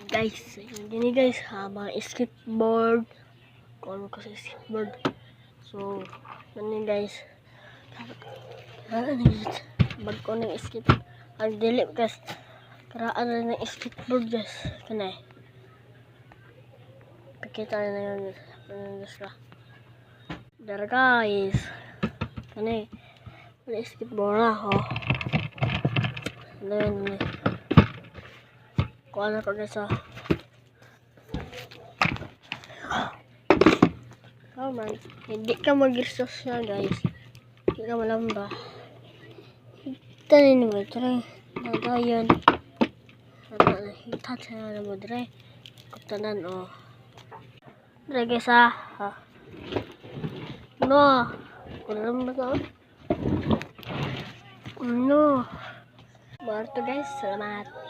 Guys, gini guys ha, mga skateboard. Kung ano kasi skateboard. So, gani guys. Bag ko ng skateboard. Ang dilip guys. Karaan na ng skateboard guys. Kanay. Pakita na yun guys. Guys ka. There guys. Kanay. May skateboard na ho. Ano yun. Kung ano ko guys ha. Oh man, hindi ka mag-resource guys. Hindi ka malamba. Tanin mo dre. Nagayon. Hitat sa mo dre. Kaptanan oh. Dre guys ha. No. Kulam ba to? No. Barto guys, salamat.